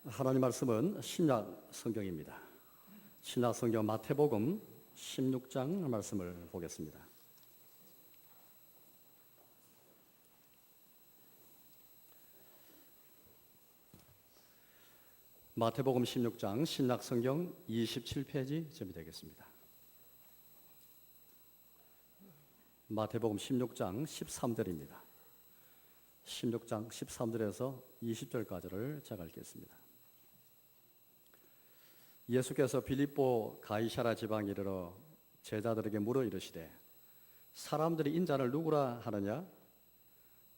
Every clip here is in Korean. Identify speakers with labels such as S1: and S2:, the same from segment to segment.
S1: 하나님 말씀은 신약 성경입니다. 신약 성경 마태복음 16장 말씀을 보겠습니다. 마태복음 16장 신약 성경 27페이지쯤이 되겠습니다. 마태복음 16장 13절입니다. 16장 13절에서 20절까지를 제가 읽겠습니다. 예수께서 빌립보 가이사랴 지방에 이르러 제자들에게 물어 이르시되 사람들이 인자를 누구라 하느냐?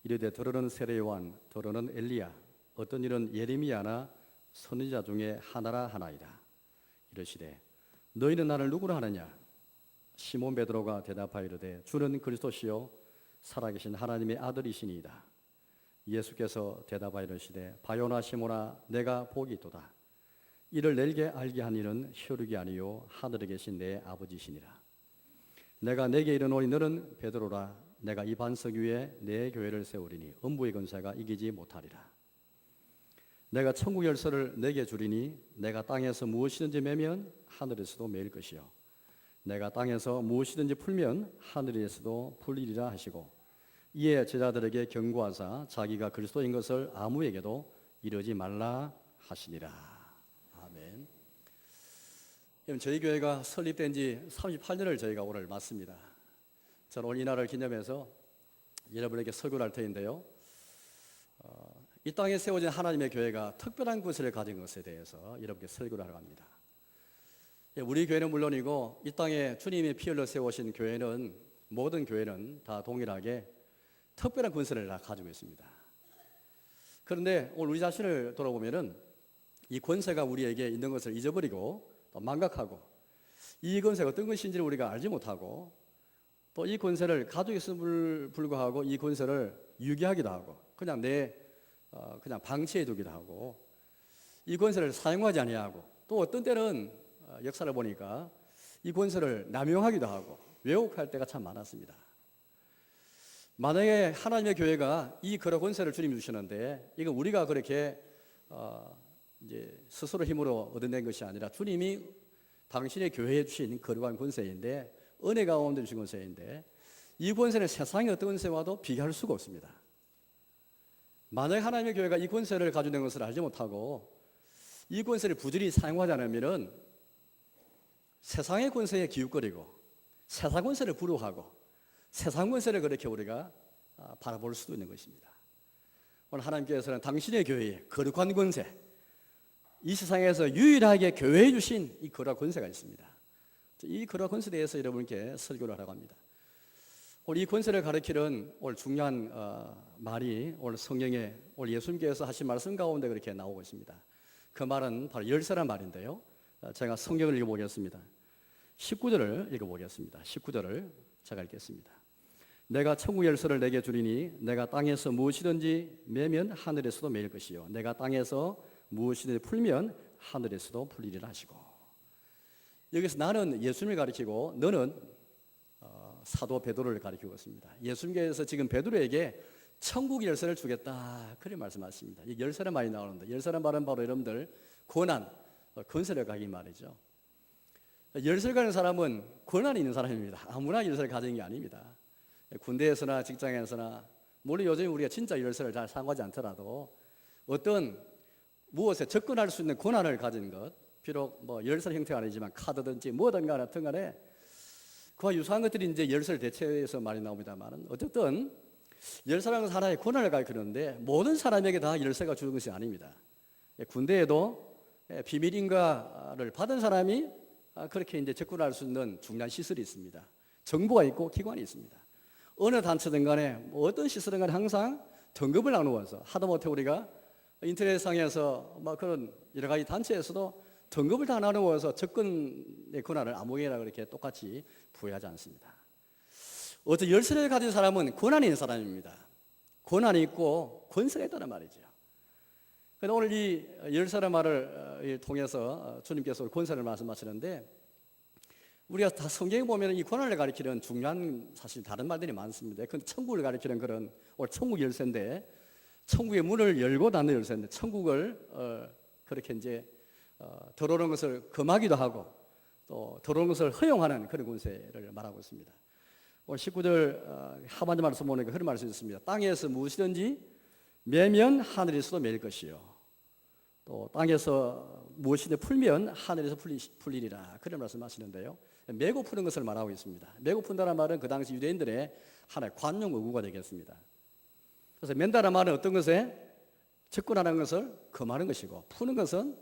S1: 이르되 더러는 세례 요한, 더러는 엘리야, 어떤 이는 예레미야나 선지자 중에 하나라 하나이다. 이르시되 너희는 나를 누구라 하느냐? 시몬 베드로가 대답하여 이르되 주는 그리스도시요 살아계신 하나님의 아들이시니이다. 예수께서 대답하여 이르시되 바요나 시몬아 내가 복이 있도다. 이를 내게 알게 한 이는 혈육이 아니요 하늘에 계신 내 아버지시니라. 내가 내게 이르노니 너는 베드로라. 내가 이 반석 위에 내 교회를 세우리니 음부의 권세가 이기지 못하리라. 내가 천국 열쇠를 내게 주리니 내가 땅에서 무엇이든지 매면 하늘에서도 매일 것이요 내가 땅에서 무엇이든지 풀면 하늘에서도 풀리리라 하시고 이에 제자들에게 경고하사 자기가 그리스도인 것을 아무에게도 이르지 말라 하시니라. 아멘. 저희 교회가 설립된 지 38년을 저희가 오늘 맞습니다. 저는 오늘 이 날을 기념해서 여러분에게 설교를 할 터인데요. 이 땅에 세워진 하나님의 교회가 특별한 권세를 가진 것에 대해서 여러분께 설교를 하러 갑니다. 우리 교회는 물론이고 이 땅에 주님이 피 흘려 세우신 교회는 모든 교회는 다 동일하게 특별한 권세를 다 가지고 있습니다. 그런데 오늘 우리 자신을 돌아보면은 이 권세가 우리에게 있는 것을 잊어버리고 또 망각하고 이 권세가 어떤 것인지를 우리가 알지 못하고 또 이 권세를 가지고 있음을 불구하고 이 권세를 유기하기도 하고 그냥 그냥 방치해 두기도 하고 이 권세를 사용하지 아니하고 또 어떤 때는 역사를 보니까 이 권세를 남용하기도 하고 왜곡할 때가 참 많았습니다. 만약에 하나님의 교회가 이 그런 권세를 주님이 주시는데 이건 우리가 그렇게 이제 스스로 힘으로 얻어낸 것이 아니라 주님이 당신의 교회에 주신 거룩한 권세인데 은혜 가운데 주신 권세인데 이 권세는 세상의 어떤 권세와도 비교할 수가 없습니다. 만약 하나님의 교회가 이 권세를 가지고 있는 것을 알지 못하고 이 권세를 부지런히 사용하지 않으면 세상의 권세에 기웃거리고 세상 권세를 부러워하고 세상 권세를 그렇게 우리가 바라볼 수도 있는 것입니다. 오늘 하나님께서는 당신의 교회에 거룩한 권세, 이 세상에서 유일하게 교회에 주신 이 거룩한 권세가 있습니다. 이 거룩한 권세에 대해서 여러분께 설교를 하라고 합니다. 오늘 이 권세를 가리키는 오늘 중요한 말이 오늘 성경에 오늘 예수님께서 하신 말씀 가운데 그렇게 나오고 있습니다. 그 말은 바로 열쇠란 말인데요. 제가 성경을 읽어보겠습니다. 19절을 읽어보겠습니다. 19절을 제가 읽겠습니다. 내가 천국 열쇠를 내게 주리니 내가 땅에서 무엇이든지 매면 하늘에서도 매일 것이요 내가 땅에서 무엇이든지 풀면 하늘에서도 풀리리라 하시고 여기서 나는 예수님을 가리키고 너는 사도 베드로를 가리키고 있습니다. 예수님께서 지금 베드로에게 천국 열쇠를 주겠다 그렇게 말씀하십니다. 이 열쇠란 말이 나오는데 열쇠란 말은 바로 여러분들 권한, 권세를 가진 말이죠. 열쇠를 가진 사람은 권한이 있는 사람입니다. 아무나 열쇠를 가진 게 아닙니다. 군대에서나 직장에서나 물론 요즘 우리가 진짜 열쇠를 잘 사용하지 않더라도 어떤 무엇에 접근할 수 있는 권한을 가진 것 비록 뭐 열쇠 형태가 아니지만 카드든지 뭐든 간에 하여튼 간에 그와 유사한 것들이 이제 열쇠를 대체해서 말이 나옵니다만 어쨌든 열쇠라는 것은 하나의 권한을 가리키는데 모든 사람에게 다 열쇠가 주는 것이 아닙니다. 군대에도 비밀인가를 받은 사람이 그렇게 이제 접근할 수 있는 중요한 시설이 있습니다. 정보가 있고 기관이 있습니다. 어느 단체든 간에 뭐 어떤 시설은 간에 항상 등급을 나누어서 하다못해 우리가 인터넷상에서 뭐 그런 여러 가지 단체에서도 등급을 다 나누어서 접근의 권한을 아무에게나 그렇게 똑같이 부여하지 않습니다. 어떤 열쇠를 가진 사람은 권한이 있는 사람입니다. 권한이 있고 권세가 있다는 말이죠. 그런데 오늘 이 열쇠라는 말을 통해서 주님께서 권세를 말씀하시는데 우리가 다 성경에 보면 이 권한을 가리키는 중요한 사실 다른 말들이 많습니다. 그런데 천국을 가리키는 그런 오늘 천국 열쇠인데 천국의 문을 열고 닫는 열쇠인데 천국을 그렇게 이제 들어오는 것을 금하기도 하고 또 들어오는 것을 허용하는 그런 권세를 말하고 있습니다. 오늘 19절 하반절 말씀 보니까 그런 말씀이 있습니다. 땅에서 무엇이든지 매면 하늘에서도 매일 것이요, 또 땅에서 무엇이든지 풀면 하늘에서 풀리리라, 그런 말씀하시는데요. 매고 푸는 것을 말하고 있습니다. 매고 푼다는 말은 그 당시 유대인들의 하나의 관용 어구가 되겠습니다. 그래서 맨다는 말은 어떤 것에 접근하는 것을 금하는 것이고, 푸는 것은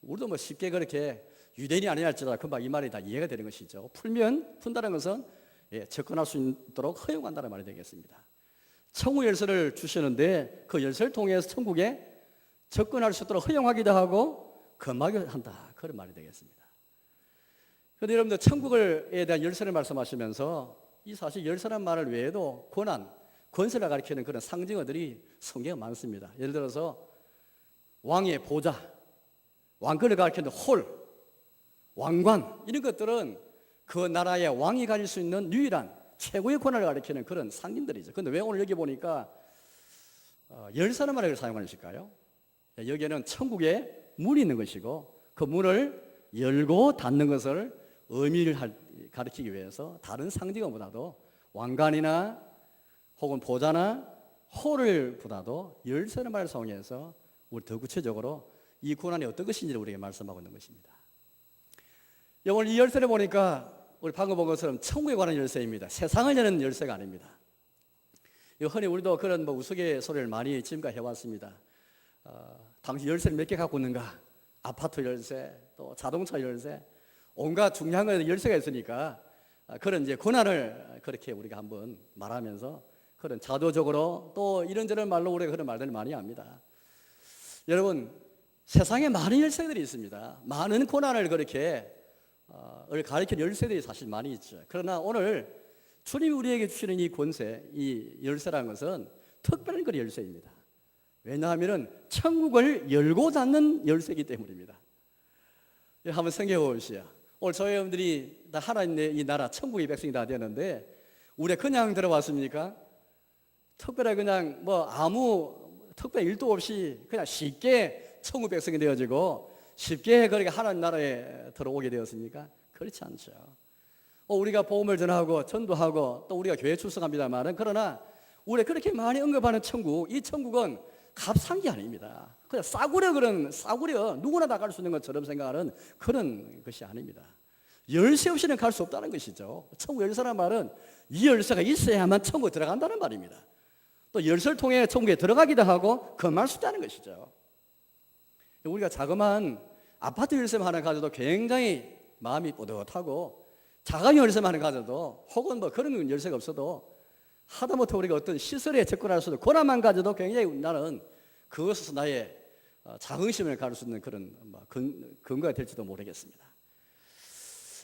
S1: 우리도 뭐 쉽게 그렇게 유대인이 아니라 할지라도 금방 이 말이 다 이해가 되는 것이죠. 풀면, 푼다는 것은 접근할 수 있도록 허용한다는 말이 되겠습니다. 천국 열쇠를 주시는데 그 열쇠를 통해서 천국에 접근할 수 있도록 허용하기도 하고 금하기도 한다, 그런 말이 되겠습니다. 그런데 여러분들, 천국에 대한 열쇠를 말씀하시면서 이 사실 열쇠란 말을 외에도 권한, 권세를 가리키는 그런 상징어들이 성경에 많습니다. 예를 들어서 왕의 보좌, 왕권을 가리키는 홀, 왕관, 이런 것들은 그 나라의 왕이 가질 수 있는 유일한 최고의 권한을 가리키는 그런 상징들이죠. 그런데 왜 오늘 여기 보니까 열쇠라는 말을 사용하는 것일까요? 여기에는 천국에 문이 있는 것이고 그 문을 열고 닫는 것을 의미를 가리키기 위해서 다른 상징어보다도 왕관이나 혹은 보좌나 홀을 보다도 열쇠라는 말을 사용해서 우리 더 구체적으로 이 권한이 어떤 것인지를 우리에게 말씀하고 있는 것입니다. 오늘 이 열쇠를 보니까 우리 방금 본 것처럼 천국에 관한 열쇠입니다. 세상을 여는 열쇠가 아닙니다. 흔히 우리도 그런 우스갯소리를 많이 지금까지 해왔습니다. 당시 열쇠를 몇 개 갖고 있는가? 아파트 열쇠, 또 자동차 열쇠, 온갖 중요한 건 열쇠가 있으니까 그런 이제 권한을 그렇게 우리가 한번 말하면서 그런 자도적으로 또 이런저런 말로 우리가 그런 말들을 많이 합니다. 여러분, 세상에 많은 열쇠들이 있습니다. 많은 권한을 그렇게 가리키는 열쇠들이 사실 많이 있죠. 그러나 오늘 주님이 우리에게 주시는 이 권세, 이 열쇠라는 것은 특별한 그런 열쇠입니다. 왜냐하면 천국을 열고 닫는 열쇠이기 때문입니다. 한번 생각해 보십시오. 오늘 저희 여러분들이 다 하나님의 이 나라 천국의 백성이 다 되는데 우리가 그냥 들어왔습니까? 특별하게 그냥 아무 특별한 일도 없이 그냥 쉽게 천국 백성이 되어지고 쉽게 그렇게 하나님 나라에 들어오게 되었습니까? 그렇지 않죠. 우리가 복음을 전하고 전도하고 또 우리가 교회 출석합니다만은, 그러나 우리가 그렇게 많이 언급하는 천국, 이 천국은 값싼 게 아닙니다. 그냥 싸구려 누구나 다 갈 수 있는 것처럼 생각하는 그런 것이 아닙니다. 열쇠 없이는 갈 수 없다는 것이죠. 천국 열쇠라는 말은 이 열쇠가 있어야만 천국에 들어간다는 말입니다. 또 열쇠를 통해 천국에 들어가기도 하고 금할 수 있다는 것이죠. 우리가 자그마한 아파트 열쇠만 하나 가져도 굉장히 마음이 뿌듯하고, 작은 열쇠만 하나 가져도 혹은 그런 열쇠가 없어도 하다못해 우리가 어떤 시설에 접근할 수 있는 권한만 가져도 굉장히 나는 그것에서 나의 자긍심을 가질 수 있는 그런 근거가 될지도 모르겠습니다.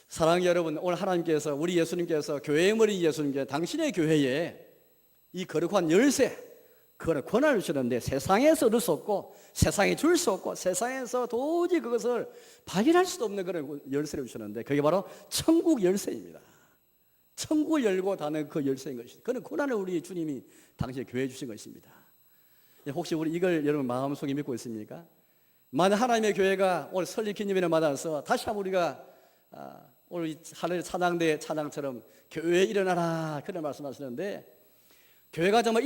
S1: 사랑하는 여러분, 오늘 하나님께서, 우리 예수님께서, 교회의 머리 예수님께서 당신의 교회에 이 거룩한 열쇠, 그거는 권한을 주시는데 세상에서 얻을 수 없고 세상에 줄 수 없고 세상에서 도저히 그것을 발견할 수도 없는 그런 열쇠를 주시는데 그게 바로 천국 열쇠입니다. 천국을 열고 닫는 그 열쇠인 것입니다. 그런 권한을 우리 주님이 당시에 교회에 주신 것입니다. 혹시 우리 이걸 여러분 마음속에 믿고 있습니까? 만약 하나님의 교회가 오늘 설립 기념일을 맞아서 다시 한번 우리가 오늘 하늘 찬양대 찬양처럼 교회에 일어나라, 그런 말씀하시는데, 교회가 정말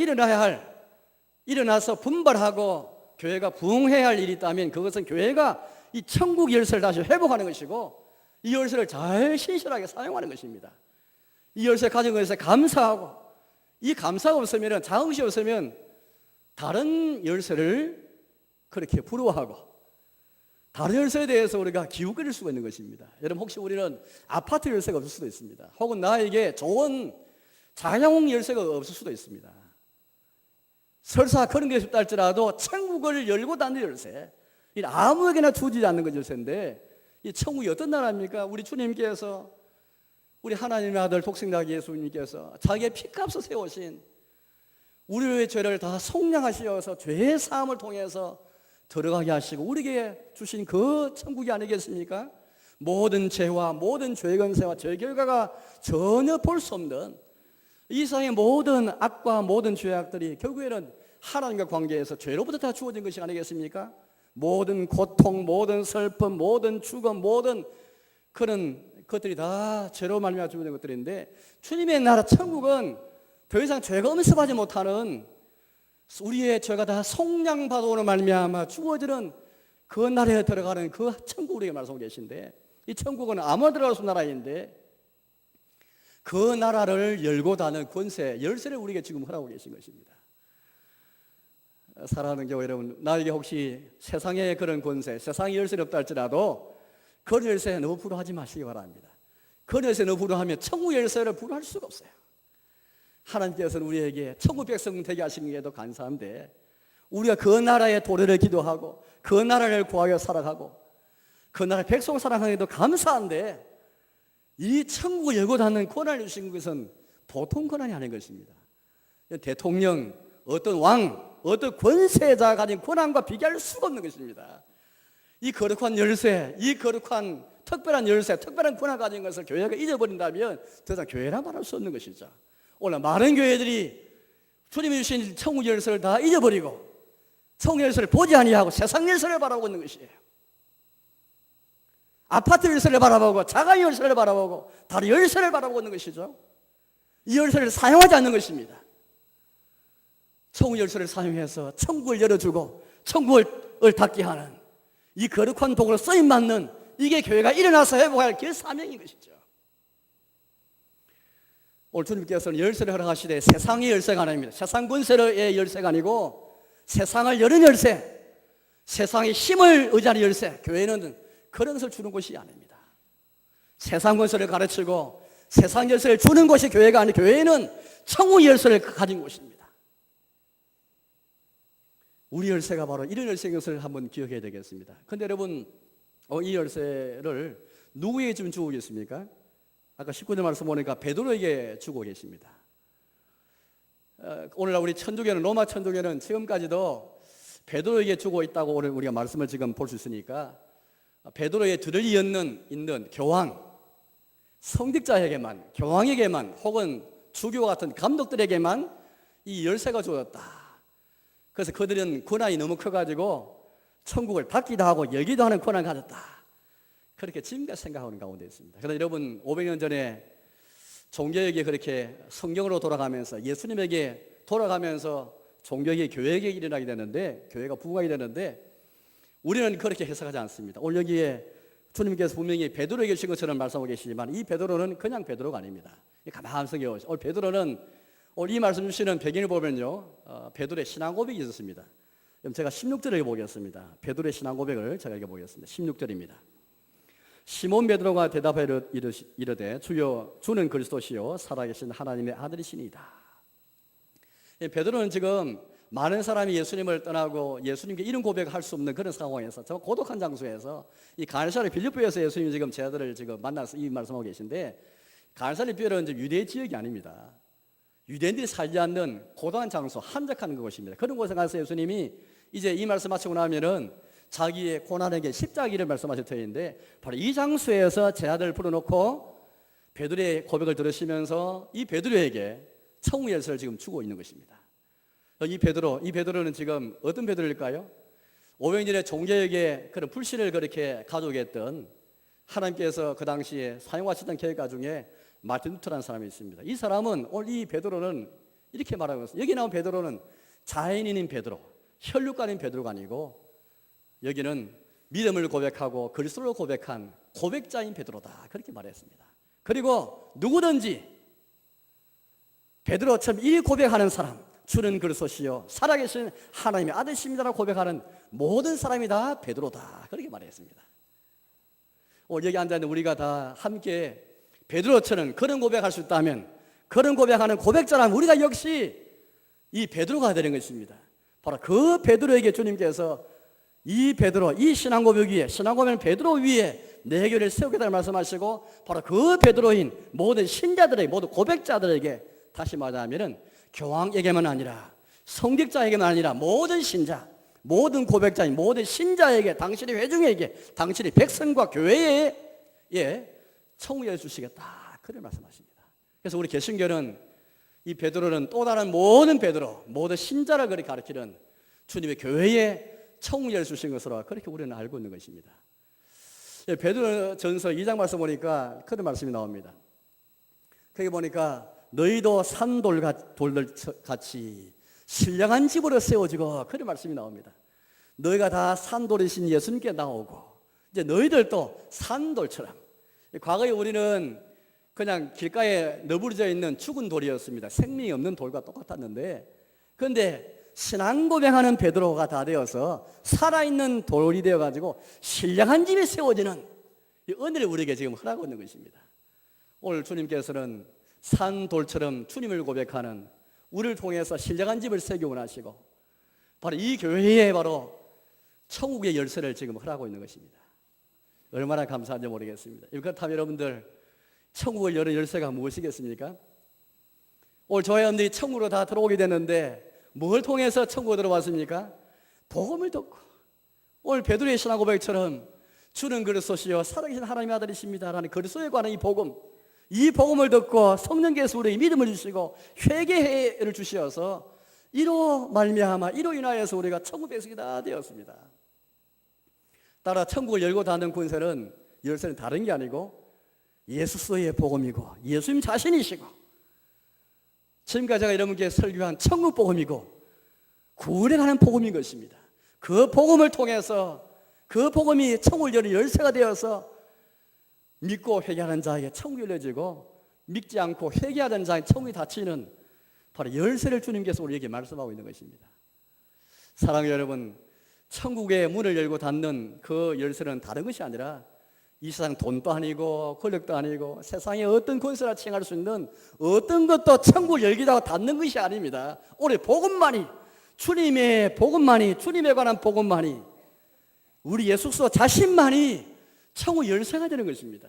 S1: 일어나서 분발하고 교회가 부흥해야 할 일이 있다면 그것은 교회가 이 천국 열쇠를 다시 회복하는 것이고 이 열쇠를 잘 신실하게 사용하는 것입니다. 이 열쇠 가진 것에 감사하고, 이 감사가 없으면, 자긍심이 없으면 다른 열쇠를 그렇게 부러워하고 다른 열쇠에 대해서 우리가 기웃거릴 수가 있는 것입니다. 여러분, 혹시 우리는 아파트 열쇠가 없을 수도 있습니다. 혹은 나에게 좋은 자영업 열쇠가 없을 수도 있습니다. 설사 그런 게 없다 할지라도 천국을 열고 닫는 열쇠, 아무에게나 주지 않는 것 열쇠인데, 이 천국이 어떤 나라입니까? 우리 주님께서, 우리 하나님의 아들 독생자 예수님께서 자기의 피값을 세우신 우리의 죄를 다 속량하시어서 죄의 사함을 통해서 들어가게 하시고 우리에게 주신 그 천국이 아니겠습니까? 모든 죄와 모든 죄의 권세와 죄 결과가 전혀 볼 수 없는 이 세상의 모든 악과 모든 죄악들이 결국에는 하나님과 관계에서 죄로부터 다 주어진 것이 아니겠습니까? 모든 고통, 모든 슬픔, 모든 죽음, 모든 그런 것들이 다 죄로 말미암아 주어진 것들인데, 주님의 나라 천국은 더 이상 죄가 엄습하지 못하는, 우리의 죄가 다 속량받음으로 말미암아 주어지는 그 나라에 들어가는 그 천국, 우리에게 말씀하고 계신데, 이 천국은 아무나 들어갈 수 없는 나라인데 그 나라를 열고 닫는 권세, 열쇠를 우리에게 지금 허락하고 계신 것입니다. 사랑하는 교회 여러분, 나에게 혹시 세상의 그런 권세, 세상의 열쇠는 없다 할지라도 그 열쇠에 너무 불효하지 마시기 바랍니다. 그 열쇠에 너무 불효하면 천국 열쇠를 불효할 수가 없어요. 하나님께서는 우리에게 천국 백성 되게 하신 게도 감사한데, 우리가 그 나라의 도래를 기도하고 그 나라를 구하여 살아가고 그 나라의 백성 사랑하는 게도 감사한데, 이 천국을 열고 닫는 권한을 주신 것은 보통 권한이 아닌 것입니다. 대통령, 어떤 왕, 어떤 권세자가 가진 권한과 비교할 수가 없는 것입니다. 이 거룩한 열쇠, 이 거룩한 특별한 열쇠, 특별한 권한을 가진 것을 교회가 잊어버린다면 더 이상 교회라 말할 수 없는 것이죠. 오늘 많은 교회들이 주님이 주신 천국 열쇠를 다 잊어버리고 천국 열쇠를 보지 아니하고 세상 열쇠를 바라보고 있는 것이에요. 아파트 열쇠를 바라보고 자가 열쇠를 바라보고 다른 열쇠를 바라보고 있는 것이죠. 이 열쇠를 사용하지 않는 것입니다. 천국 열쇠를 사용해서 천국을 열어주고 천국을 닫게 하는 이 거룩한 도구로 쓰임받는, 이게 교회가 일어나서 회복할 그 사명인 것이죠. 오늘 주님께서는 열쇠를 허락하시되 세상의 열쇠가 아닙니다. 세상 권세의 열쇠가 아니고 세상을 여는 열쇠, 세상의 힘을 의지하는 열쇠. 교회는 그런 것을 주는 것이 아닙니다. 세상 권세를 가르치고 세상 열쇠를 주는 것이 교회가 아니고, 교회는 천국 열쇠를 가진 곳입니다. 우리 열쇠가 바로 이런 열쇠인 것을 한번 기억해야 되겠습니다. 그런데 여러분, 이 열쇠를 누구에게 지금 주고 계십니까? 아까 19절 말씀 보니까 베드로에게 주고 계십니다. 오늘날 우리 천주교는, 로마 천주교는 지금까지도 베드로에게 주고 있다고 오늘 우리가 말씀을 지금 볼 수 있으니까, 베드로의 들을 잇는 교황, 성직자에게만, 교황에게만, 혹은 주교 같은 감독들에게만 이 열쇠가 주어졌다. 그래서 그들은 권한이 너무 커가지고 천국을 닫기도 하고 열기도 하는 권한을 가졌다. 그렇게 지금까지 생각하는 가운데 있습니다. 그래서 여러분, 500년 전에 종교에게 그렇게 성경으로 돌아가면서, 예수님에게 돌아가면서 종교에게, 교회에게 일어나게 되는데, 교회가 부흥하게 되는데, 우리는 그렇게 해석하지 않습니다. 오늘 여기에 주님께서 분명히 베드로에게 주신 것처럼 말씀하고 계시지만, 이 베드로는 그냥 베드로가 아닙니다. 가만히 생각해보세요. 오늘 베드로는, 오늘 이 말씀 주시는 배경을 보면요, 베드로의 신앙 고백이 있었습니다. 그럼 제가 16절을 읽어보겠습니다. 베드로의 신앙 고백을 제가 읽어보겠습니다. 16절입니다. 시몬 베드로가 대답하여 이르되 주여, 주는 그리스도시요 살아계신 하나님의 아들이시니이다. 베드로는 지금 많은 사람이 예수님을 떠나고 예수님께 이런 고백할 수 없는 그런 상황에서, 저 고독한 장소에서, 이 가느사리 빌립보에서 예수님이 지금 제 아들을 지금 만나서 이 말씀하고 계신데, 가느사리 빌립보는 유대 지역이 아닙니다. 유대인들이 살지 않는 고독한 장소, 한적한 그곳입니다. 그런 곳에 가서 예수님이 이제 이 말씀 마치고 나면은 자기의 고난에게 십자가를 말씀하실 터인데, 바로 이 장소에서 제 아들을 불러놓고 베드로의 고백을 들으시면서 이 베드로에게 천국 열쇠를 지금 주고 있는 것입니다. 이 베드로는 지금 어떤 베드로일까요? 500년 전에 종교에게 그런 불신을 그렇게 가져오겠던, 하나님께서 그 당시에 사용하시던 계획가 중에 마틴 루터라는 사람이 있습니다. 이 사람은, 오늘 이 베드로는 이렇게 말하고 있습니다. 여기 나온 베드로는 자연인인 베드로, 혈육간인 베드로가 아니고, 여기는 믿음을 고백하고 그리스도를 고백한 고백자인 베드로다, 그렇게 말했습니다. 그리고 누구든지 베드로처럼 이 고백하는 사람, 주는 그리스도시요 살아계신 하나님의 아들이십니다라고 고백하는 모든 사람이 다 베드로다, 그렇게 말했습니다. 오늘 여기 앉아있는 우리가 다 함께 베드로처럼 그런 고백할 수 있다면, 그런 고백하는 고백자라면 우리가 역시 이 베드로가 되는 것입니다. 바로 그 베드로에게 주님께서 이 베드로, 이 신앙 고백 위에, 신앙 고백은 베드로 위에 내 교회를 세우겠다는 말씀하시고, 바로 그 베드로인 모든 신자들에게, 모든 고백자들에게, 다시 말하면 교황에게만 아니라 성직자에게만 아니라 모든 신자, 모든 고백자인 모든 신자에게, 당신의 회중에게, 당신의 백성과 교회에 청구해 주시겠다, 그런 말씀하십니다. 그래서 우리 개신교는 이 베드로는 또 다른 모든 베드로, 모든 신자를 그렇게 가르치는 주님의 교회의 천국 열쇠 주신 것으로 그렇게 우리는 알고 있는 것입니다. 베드로전서 2장 말씀 보니까 그런 말씀이 나옵니다. 거기 보니까 너희도 산돌같이 신령한 집으로 세워지고 그런 말씀이 나옵니다. 너희가 다 산돌이신 예수님께 나오고 이제 너희들도 산돌처럼. 과거에 우리는 그냥 길가에 너부러져 있는 죽은 돌이었습니다. 생명이 없는 돌과 똑같았는데, 그런데 신앙 고백하는 베드로가 다 되어서 살아있는 돌이 되어가지고 신령한 집에 세워지는 이 은혜를 우리에게 지금 허락하고 있는 것입니다. 오늘 주님께서는 산돌처럼 주님을 고백하는 우리를 통해서 신령한 집을 세우기 원하시고, 바로 이 교회에 바로 천국의 열쇠를 지금 허락하고 있는 것입니다. 얼마나 감사한지 모르겠습니다. 그렇다면 여러분들, 천국을 여는 열쇠가 무엇이겠습니까? 오늘 저희 여러분들이 천국으로 다 들어오게 됐는데 뭘 통해서 천국으로 들어왔습니까? 복음을 듣고, 오늘 베드로의 신앙 고백처럼 주는 그리스도시요 살아계신 하나님의 아들이십니다 라는 그리스도에 관한 이 복음을 듣고 성령께서 우리에게 믿음을 주시고 회개를 주시어서 이로 말미암아 이로 인하여서 우리가 천국 백성이 다 되었습니다. 따라 천국을 열고 닫는 권세는, 열쇠는 다른 게 아니고 예수의 복음이고 예수님 자신이시고, 지금까지 제가 여러분께 설교한 천국 복음이고 구원에 관한 복음인 것입니다. 그 복음을 통해서 그 복음이 천국을 여는 열쇠가 되어서 믿고 회개하는 자에게 천국이 열려지고, 믿지 않고 회개하는 자에게 천국이 닫히는 바로 열쇠를 주님께서 우리에게 말씀하고 있는 것입니다. 사랑하는 여러분, 천국의 문을 열고 닫는 그 열쇠는 다른 것이 아니라 이 세상 돈도 아니고 권력도 아니고 세상에 어떤 권세나 칭할 수 있는 어떤 것도 천국을 열기다가 닫는 것이 아닙니다. 오늘 복음만이, 주님의 복음만이, 주님에 관한 복음만이, 우리 예수 그리스도 자신만이 천국 열쇠가 되는 것입니다.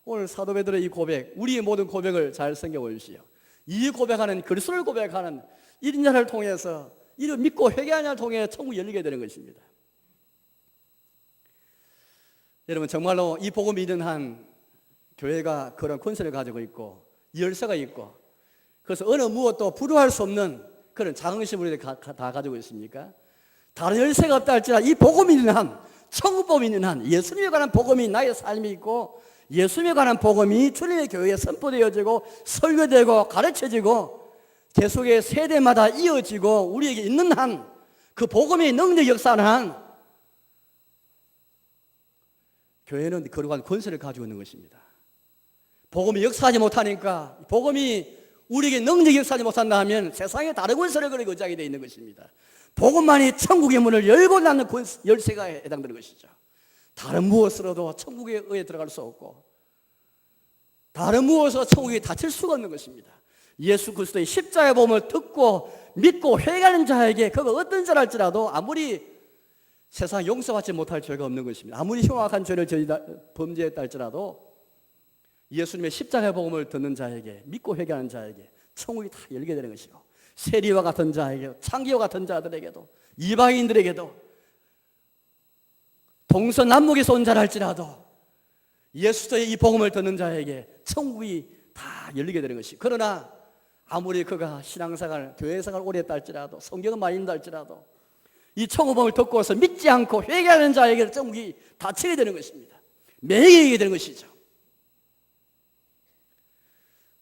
S1: 오늘 사도 베드로의 이 고백, 우리의 모든 고백을 잘 생각해 보십시오. 이 고백하는, 그리스도를 고백하는 이런 자를 통해서, 이를 믿고 회개하는 자를 통해 천국이 열리게 되는 것입니다. 여러분, 정말로 이 복음이 있는 한 교회가 그런 권세를 가지고 있고 열쇠가 있고, 그래서 어느 무엇도 불허할 수 없는 그런 자긍심을 우리가 다 가지고 있습니까? 다른 열쇠가 없다 할지라도 이 복음이 있는 한, 천국 복음이 있는 한, 예수님에 관한 복음이 나의 삶이 있고 예수님에 관한 복음이 주님의 교회에 선포되어지고 설교되고 가르쳐지고 계속의 세대마다 이어지고 우리에게 있는 한, 그 복음의 능력 역사하는 한, 교회는 거룩한 권세를 가지고 있는 것입니다. 복음이 역사하지 못하니까, 복음이 우리에게 능력 역사하지 못한다 하면 세상에 다른 권세를 그리고 의지하게 되어 있는 것입니다. 복음만이 천국의 문을 열고 닫는 열쇠가 해당되는 것이죠. 다른 무엇으로도 천국에 의해 들어갈 수 없고 다른 무엇으로 천국에 닫힐 수가 없는 것입니다. 예수 그리스도의 십자가의 복음을 듣고 믿고 회개하는 자에게, 그가 어떤 자랄지라도 아무리 세상 용서받지 못할 죄가 없는 것입니다. 아무리 흉악한 죄를 범죄했다 할지라도 예수님의 십자가의 복음을 듣는 자에게, 믿고 회개하는 자에게 천국이 다 열게 되는 것이고, 세리와 같은 자에게, 창기와 같은 자들에게도, 이방인들에게도, 동서남북에서 온 자라 할지라도 예수의 이 복음을 듣는 자에게 천국이 다 열리게 되는 것이. 그러나 아무리 그가 신앙생활, 교회생활 오래 했다 할지라도, 성경을 많이 읽는다 할지라도 이 천국복음을 듣고서 믿지 않고 회개하는 자에게 천국이 닫히게 되는 것입니다. 매이게 되는 것이죠.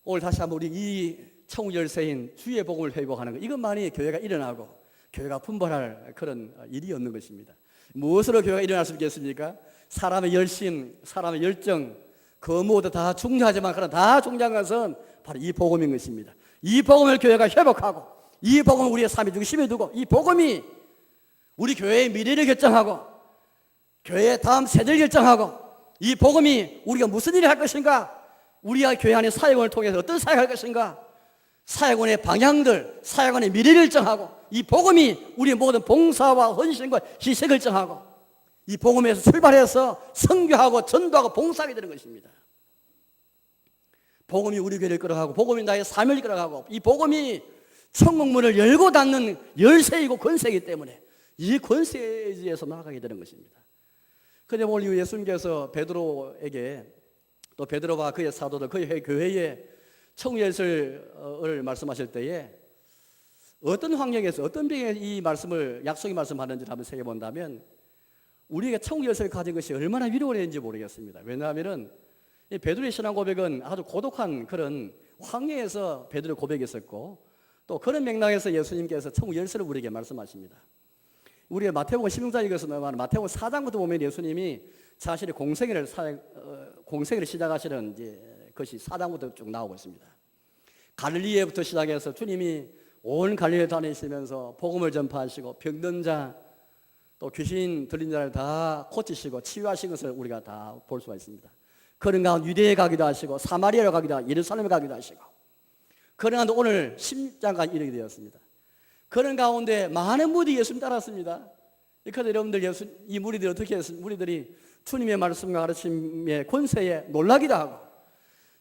S1: 오늘 다시 한번 우리 이 천국 열쇠인 주의 복음을 회복하는 것, 이것만이 교회가 일어나고 교회가 분발할 그런 일이 없는 것입니다. 무엇으로 교회가 일어날 수 있겠습니까? 사람의 열심, 사람의 열정, 그 모두 다 중요하지만 그러나 다 중요한 것은 바로 이 복음인 것입니다. 이 복음을 교회가 회복하고, 이 복음을 우리의 삶의 중심에 두고, 이 복음이 우리 교회의 미래를 결정하고 교회의 다음 세대를 결정하고, 이 복음이 우리가 무슨 일을 할 것인가, 우리가 교회 안에 사역원을 통해서 어떤 사역을 할 것인가, 사역원의 방향들, 사역원의 미래를 정하고, 이 복음이 우리의 모든 봉사와 헌신과 희생을 정하고, 이 복음에서 출발해서 선교하고 전도하고 봉사하게 되는 것입니다. 복음이 우리 교회를 끌어가고, 복음이 나의 삶을 끌어가고, 이 복음이 천국문을 열고 닫는 열쇠이고 권세이기 때문에 이 권세에 의해서 나아가게 되는 것입니다. 그런데 오늘 예수님께서 베드로에게, 또 베드로와 그의 사도들, 그의 교회에 천국 열쇠를 말씀하실 때에 어떤 환경에서 어떤 병에 이 말씀을 약속의 말씀하는지를 한번 새겨본다면 우리에게 천국 열쇠를 가진 것이 얼마나 위로가 되는지 모르겠습니다. 왜냐하면은 이 베드로의 신앙 고백은 아주 고독한 그런 환경에서 베드로의 고백이 있었고 또 그런 맥락에서 예수님께서 천국 열쇠를 우리에게 말씀하십니다. 우리가 마태복음 16장 읽어서 마태복음 4장부터 보면 예수님이 자신의 공생애를 시작하시는 이제 것이 4장부터 쭉 나오고 있습니다. 갈릴리에부터 시작해서 주님이 온 갈릴리에 다니시면서 복음을 전파하시고 병든 자 또 귀신 들린 자를 다 고치시고 치유하신 것을 우리가 다 볼 수가 있습니다. 그런 가운데 유대에 가기도 하시고 사마리아로 가기도 하시고 예루살렘에 가기도 하시고 그런 가운데 오늘 10장까지 이르게 되었습니다. 그런 가운데 많은 무리들이 예수님 따랐습니다. 그래서 여러분들 이 무리들이 어떻게 했습니까? 무리들이 주님의 말씀과 가르침의 권세에 놀라기도 하고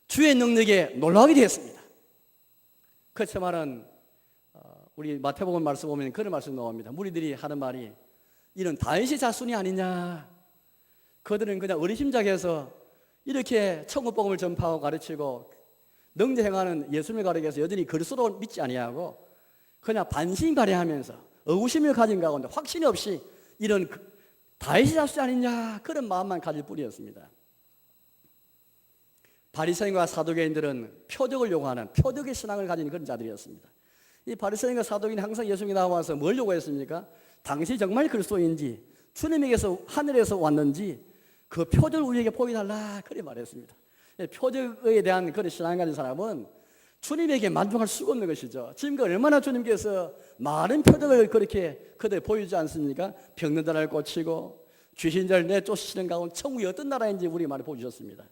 S1: 주의 능력에 놀라기도 했습니다. 그렇지만은 우리 마태복음 말씀 보면 그런 말씀 나옵니다. 무리들이 하는 말이 이런 다윗의 자손이 아니냐. 그들은 그냥 어리심작해서 이렇게 천국 복음을 전파하고 가르치고 능력 행하는 예수님을 가르쳐서 여전히 그리스도를 믿지 아니하고 그냥 반신반의하면서 의구심을 가진 가운데 확신이 없이 이런 다윗의 자손이 아니냐 그런 마음만 가질 뿐이었습니다. 바리새인과 사두개인들은 표적을 요구하는 표적의 신앙을 가진 그런 자들이었습니다. 이 바리새인과 사두개인이 항상 예수님이 나와서 뭘 요구했습니까? 당신이 정말 그리스도인지 주님에게서 하늘에서 왔는지 그 표적을 우리에게 보여달라 그렇게 말했습니다. 표적에 대한 그런 신앙을 가진 사람은 주님에게 만족할 수가 없는 것이죠. 지금까지 얼마나 주님께서 많은 표적을 그렇게 그들 보여주지 않습니까? 병든 자를 고치고 귀신자를 내쫓으시는 가운데 천국이 어떤 나라인지 우리에게 많이 보여주셨습니다.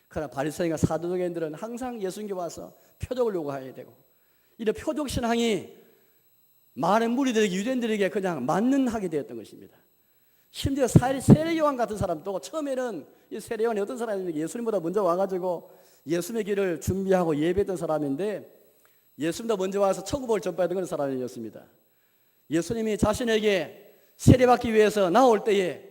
S1: 그러나 바리새인과 사두개인들은 항상 예수님께 와서 표적을 요구해야 되고 이런 표적 신앙이 많은 무리들에게 유대인들에게 그냥 만능하게 되었던 것입니다. 심지어 세례요한 같은 사람도 처음에는 이 세례요한이 어떤 사람입니까? 예수님보다 먼저 와가지고 예수님의 길을 준비하고 예배했던 사람인데 예수님보다 먼저 와서 천국을 전파했던 그런 사람이었습니다. 예수님이 자신에게 세례받기 위해서 나올 때에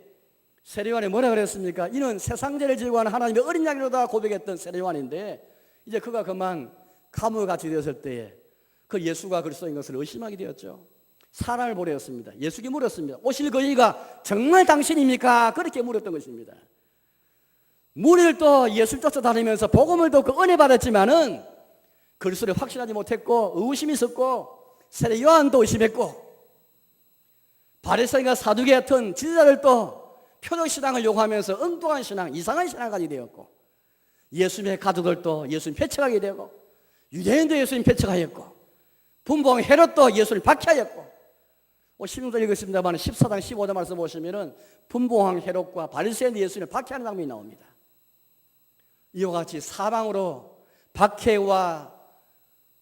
S1: 세례요한이 뭐라 그랬습니까? 이는 세상죄를 지고 하는 하나님의 어린 양이로다 고백했던 세례요한인데 이제 그가 그만 감옥에 갇히게 되었을 때에 그 예수가 그리스도인 것을 의심하게 되었죠. 사람을 보내었습니다. 예수께 물었습니다. 오실 그이가 정말 당신입니까? 그렇게 물었던 것입니다. 무리들도 예수를 쫓아다니면서 복음을 듣고 은혜 받았지만은 그리스도를 확신하지 못했고 의심이 있었고 세례 요한도 의심했고 바리새인과 사두개 같은 지도자들도 표적 신앙을 요구하면서 엉뚱한 신앙, 이상한 신앙까지 되었고 예수님의 가족들도 예수님 배척하게 되고 유대인도 예수님 배척하였고 분봉 헤롯도 예수를 박해하였고 16절 읽었습니다만 14장 15절 말씀 보시면은 분봉왕 헤롯과 바리새인이 예수님을 박해하는 장면이 나옵니다. 이와 같이 사방으로 박해와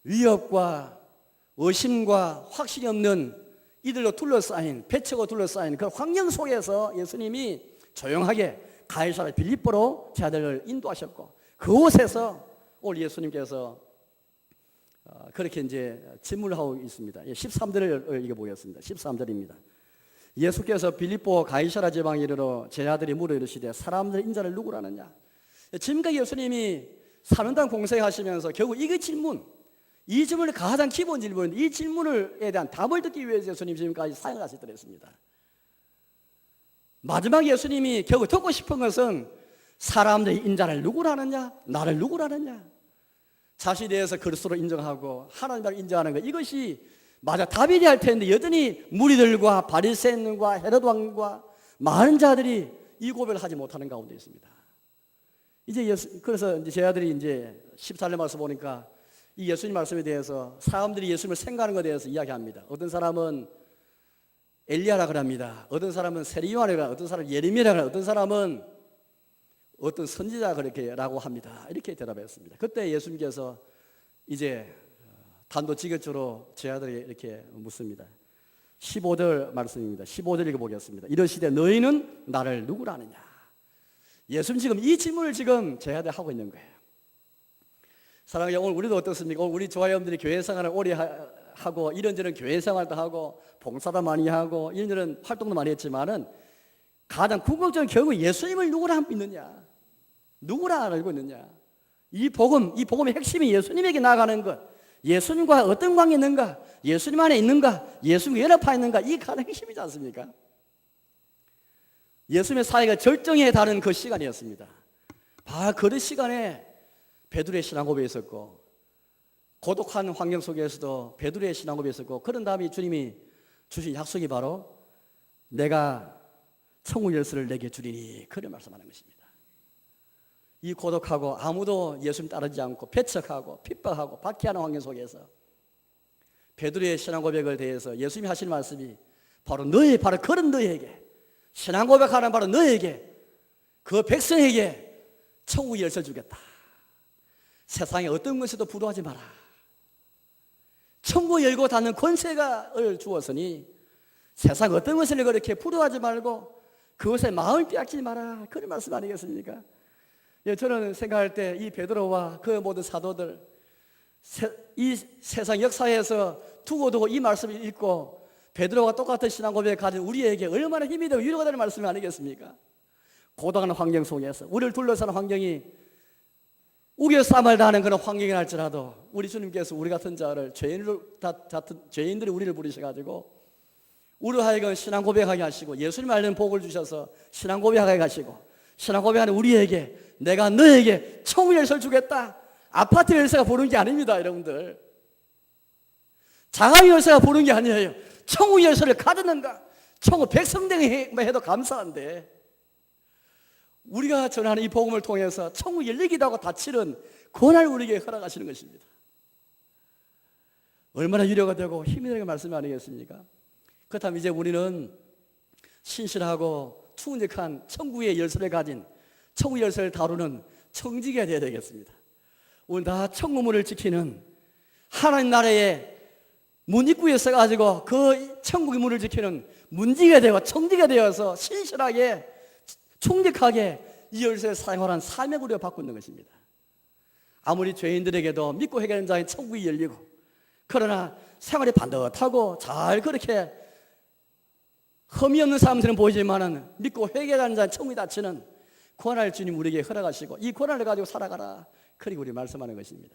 S1: 위협과 의심과 확신이 없는 이들로 둘러싸인 배척으로 둘러싸인 그 환경 속에서 예수님이 조용하게 가이사랴 빌립보로 제자들을 인도하셨고 그곳에서 오늘 예수님께서 그렇게 이제 질문하고 있습니다. 13절을 읽어보겠습니다. 13절입니다. 예수께서 빌립보 가이사랴 지방에 이르러 제자들이 물어 이르시되 사람들 인자를 누구라느냐. 지금까지 예수님이 사명당 공생하시면서 결국 이 질문을 가장 기본 질문인데 이 질문에 대한 답을 듣기 위해서 예수님 지금까지 사역을 하시더랬습니다. 마지막 예수님이 결국 듣고 싶은 것은 사람들이 인자를 누구라느냐, 나를 누구라느냐, 자신에 대해서 그리스도로 인정하고 하나님을 인정하는 것, 이것이 맞아 답이 돼야 할 텐데 여전히 무리들과 바리새인과 헤롯 왕과 많은 자들이 이 고백을 하지 못하는 가운데 있습니다. 그래서 이제 제자들이 이제 14절 말씀 보니까 이 예수님 말씀에 대해서 사람들이 예수님을 생각하는 것에 대해서 이야기합니다. 어떤 사람은 엘리야라 그럽니다. 어떤 사람은 세례 요한이라, 어떤 사람은 예레미야라, 어떤 사람은 어떤 선지자 그렇게라고 합니다. 이렇게 대답했습니다. 그때 예수님께서 이제 단도직입적으로 제자들에게 이렇게 묻습니다. 15절 말씀입니다. 15절 읽어보겠습니다. 이러시되 너희는 나를 누구라 하느냐. 예수님 지금 이 질문을 지금 제자들 하고 있는 거예요. 사랑하는 오늘 우리도 어떻습니까? 오늘 우리 조화여러분들이 교회 생활을 오래 하고 이런저런 교회 생활도 하고 봉사도 많이 하고 이런저런 활동도 많이 했지만은 가장 궁극적인 결국 예수님을 누구라 믿느냐, 누구라 알고 있느냐. 이 복음의 핵심이 예수님에게 나아가는 것, 예수님과 어떤 관계 있는가? 예수님 안에 있는가? 예수님과 연합하여 있는가? 이 가장 핵심이지 않습니까? 예수님의 사회가 절정에 다른 그 시간이었습니다. 바로 그 시간에 베드로의 신앙 고백이 있었고, 고독한 환경 속에서도 베드로의 신앙 고백이 있었고, 그런 다음에 주님이 주신 약속이 바로 내가 천국 열쇠를 내게 주리니, 그런 말씀하는 것입니다. 이 고독하고 아무도 예수님 따르지 않고 배척하고 핍박하고 박해하는 환경 속에서 베드로의 신앙 고백을 대해서 예수님이 하신 말씀이 바로 그런 너희에게, 신앙 고백하는 바로 너희에게, 그 백성에게 천국의 열쇠를 주겠다. 세상에 어떤 것에도 부러워하지 마라. 천국 열고 닫는 권세를 주었으니 세상 어떤 것을 그렇게 부러워하지 말고 그것에 마음을 빼앗기지 마라. 그런 말씀 아니겠습니까? 저는 생각할 때 이 베드로와 그 모든 사도들, 이 세상 역사에서 두고두고 이 말씀을 읽고 베드로와 똑같은 신앙 고백을 가진 우리에게 얼마나 힘이 되고 위로가 되는 말씀이 아니겠습니까? 고독한 환경 속에서 우리를 둘러싸는 환경이 우겨싸움을 당하는 그런 환경이 할지라도 우리 주님께서 우리 같은 자를 죄인들이 우리를 부르셔가지고 우리 하여금 신앙 고백하게 하시고 예수님 알는 복을 주셔서 신앙 고백하게 하시고 신앙 고백하는 우리에게 내가 너에게 천국 열쇠를 주겠다. 아파트 열쇠가 보는 게 아닙니다, 여러분들. 장학 열쇠가 보는 게 아니에요. 천국 열쇠를 가졌는가? 천국 백성되게 해도 감사한데 우리가 전하는 이 복음을 통해서 천국 열리기도 하고 닫히는 권한을 우리에게 허락하시는 것입니다. 얼마나 위로가 되고 힘이 되는 말씀이 아니겠습니까? 그렇다면 이제 우리는 신실하고 충직한 천국의 열쇠를 가진 천국 열쇠를 다루는 청지기가 되어야 되겠습니다. 우리 다 천국문을 지키는 하나님 나라의 문 입구에 서가지고 그 천국의 문을 지키는 문지기가 되고 청지기가 되어서 신실하게 충직하게 이 열쇠를 사용하는 사명을 우리가 받고 있는 것입니다. 아무리 죄인들에게도 믿고 회개하는 자의 천국이 열리고 그러나 생활이 반듯하고 잘 그렇게 흠이 없는 사람들은 보이지만은 믿고 회개하는 자의 천국이 닫히는 권한을 주님 우리에게 허락하시고 이 권한을 가지고 살아가라. 그리고 우리 말씀하는 것입니다.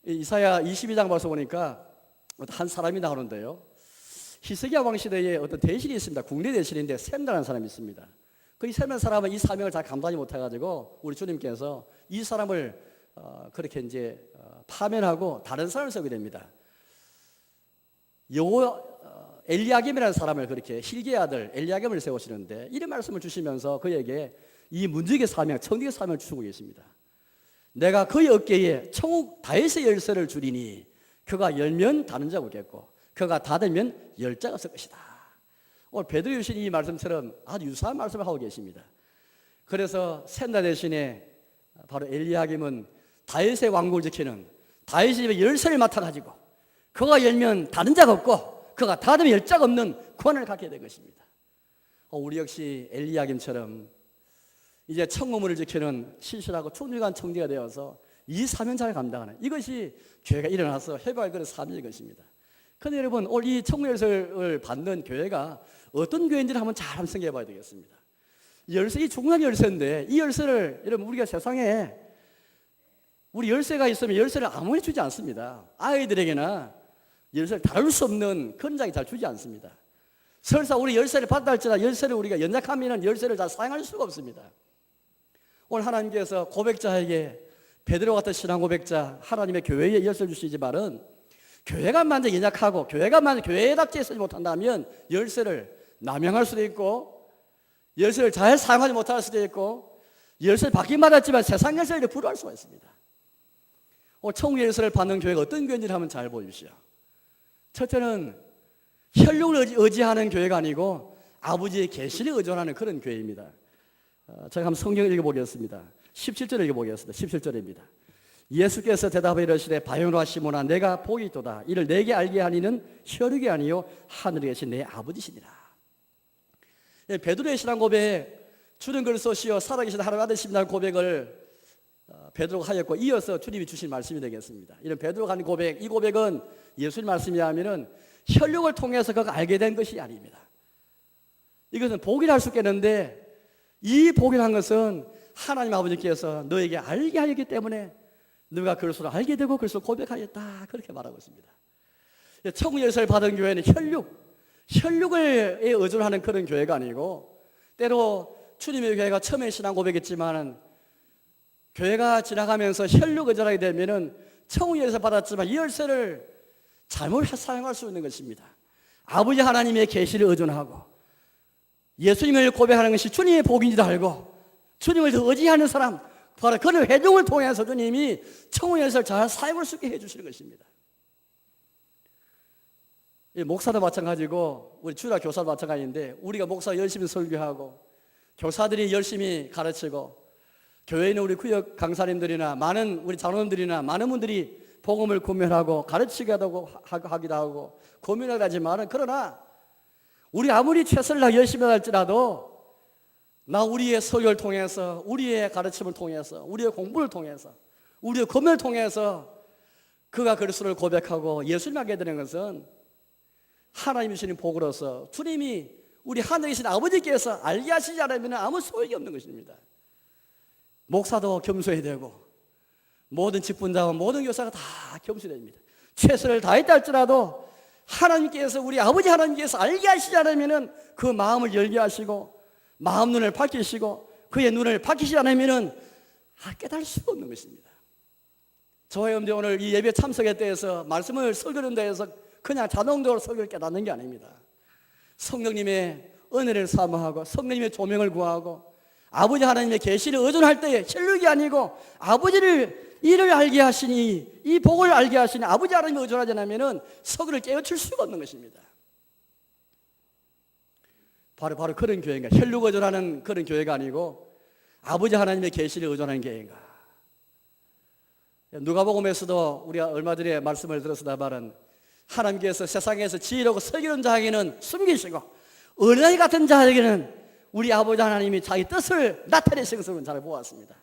S1: 이사야 22장 벌써 보니까 한 사람이 나오는데요. 히스기야 왕 시대에 어떤 대신이 있습니다. 국내 대신인데 셈나라는 사람이 있습니다. 그 이 셈나라는 사람은 이 사명을 잘 감당하지 못해가지고 우리 주님께서 이 사람을 그렇게 이제 파면하고 다른 사람을 세우게 됩니다. 엘리야김이라는 사람을 그렇게 힐기의 아들 엘리야김을 세우시는데 이런 말씀을 주시면서 그에게 이 문지기의 사명, 청지기의 사명을 주시고 계십니다. 내가 그의 어깨에 천국 다윗의 열쇠를 주리니 그가 열면 닫는 자가 없겠고 그가 닫으면 열 자가 없을 것이다. 오늘 베드로 주신 이 말씀처럼 아주 유사한 말씀을 하고 계십니다. 그래서 셈나 대신에 바로 엘리야김은 다윗의 왕국을 지키는 다윗의 집의 열쇠를 맡아가지고 그가 열면 닫는 자가 없고 그가 닫으면 열 자가 없는 권한을 갖게 될 것입니다. 우리 역시 엘리야김처럼 이제 천국문을 지키는 신실하고 충직한 청지가 되어서 이 사명자를 감당하는 이것이 교회가 일어나서 회복할 그런 사명일 것입니다. 그런데 여러분 오늘 이 천국 열쇠를 받는 교회가 어떤 교회인지를 한번 잘 생각해 봐야 되겠습니다. 이 중요한 열쇠인데 이 열쇠를 여러분 우리가 세상에 우리 열쇠가 있으면 열쇠를 아무나 주지 않습니다. 아이들에게나 열쇠를 다룰 수 없는 그런 자에게 잘 주지 않습니다. 설사 우리 열쇠를 받다 할지라도 열쇠를 우리가 연약하면 열쇠를 잘 사용할 수가 없습니다. 오늘 하나님께서 고백자에게 베드로 같은 신앙 고백자 하나님의 교회에 열쇠를 주시지만은 교회가 만약 연약하고 교회가 만약 교회답게 쓰지 못한다면 열쇠를 남용할 수도 있고 열쇠를 잘 사용하지 못할 수도 있고 열쇠를 받긴 받았지만 세상 열쇠를 불허할 수가 있습니다. 오늘 천국의 열쇠를 받는 교회가 어떤 교회인지를 한번 잘 보십시오. 첫째는 혈육을 의지하는 교회가 아니고 아버지의 계시를 의존하는 그런 교회입니다. 제가 한번 성경을 읽어보겠습니다. 17절을 읽어보겠습니다. 17절입니다. 예수께서 대답하여 이르시되 바요나 시몬아 내가 복이 있도다. 이를 내게 알게 하니는 혈육이 아니요 하늘에 계신 내 아버지시니라. 베드로의 신앙 고백 주는 그리스도시요 살아계신 하나님 아들이시라는 고백을 베드로가 하였고 이어서 주님이 주신 말씀이 되겠습니다. 이런 베드로가 하는 고백, 이 고백은 예수님 말씀이 하면은 혈육을 통해서 그가 알게 된 것이 아닙니다. 이것은 복이라 할 수 있겠는데 이 복이라는 것은 하나님 아버지께서 너에게 알게 하였기 때문에 너가 그것을 알게 되고 그것을 고백하였다. 그렇게 말하고 있습니다. 천국 열쇠를 받은 교회는 혈육에 의존하는 그런 교회가 아니고, 때로 주님의 교회가 처음에 신앙 고백했지만 교회가 지나가면서 혈육 의존하게 되면은 천국 열쇠 받았지만 이 열쇠를 잘못 사용할 수 있는 것입니다. 아버지 하나님의 계시를 의존하고 예수님을 고백하는 것이 주님의 복인지도 알고 주님을 더 의지하는 사람, 바로 그런 회중을 통해서 주님이 천국 열쇠를 잘 사용할 수 있게 해주시는 것입니다. 목사도 마찬가지고 우리 주일학 교사도 마찬가지인데, 우리가 목사 열심히 설교하고 교사들이 열심히 가르치고 교회에 있는 우리 구역 강사님들이나 많은 우리 장로님들이나 많은 분들이 복음을 고면하고 가르치기도 하고 고민을 하지만, 그러나 우리 아무리 최선을 다 열심히 할지라도 우리의 설교를 통해서, 우리의 가르침을 통해서, 우리의 공부를 통해서, 우리의 고면을 통해서 그가 그리스도를 고백하고 예수님 알게 되는 것은 하나님이 주신 복으로서 주님이 우리 하늘에 계신 아버지께서 알게 하시지 않으면 아무 소용이 없는 것입니다. 목사도 겸손해야 되고 모든 직분자와 모든 교사가 다 겸손해야 됩니다. 최선을 다했다 할지라도 하나님께서, 우리 아버지 하나님께서 알게 하시지 않으면 그 마음을 열게 하시고 마음 눈을 밝히시고 그의 눈을 밝히시지 않으면 깨달을 수가 없는 것입니다. 저와 여러분들 오늘 이 예배 참석에 대해서 말씀을 설교하는 데에서 그냥 자동적으로 설교를 깨닫는 게 아닙니다. 성령님의 은혜를 사모하고 성령님의 조명을 구하고 아버지 하나님의 계시를 의존할 때에 혈육이 아니고 아버지를 이를 알게 하시니, 이 복을 알게 하시니 아버지 하나님을 의존하지 않으면 석을 깨우칠 수가 없는 것입니다. 바로 그런 교회인가? 혈육 의존하는 그런 교회가 아니고 아버지 하나님의 계시를 의존하는 교회인가? 누가복음에서도 우리가 얼마 전에 말씀을 들었습니다만, 하나님께서 세상에서 지혜롭고 슬기로운 자에게는 숨기시고 어린아이 같은 자에게는 우리 아버지 하나님이 자기 뜻을 나타내시는 것을 잘 보았습니다.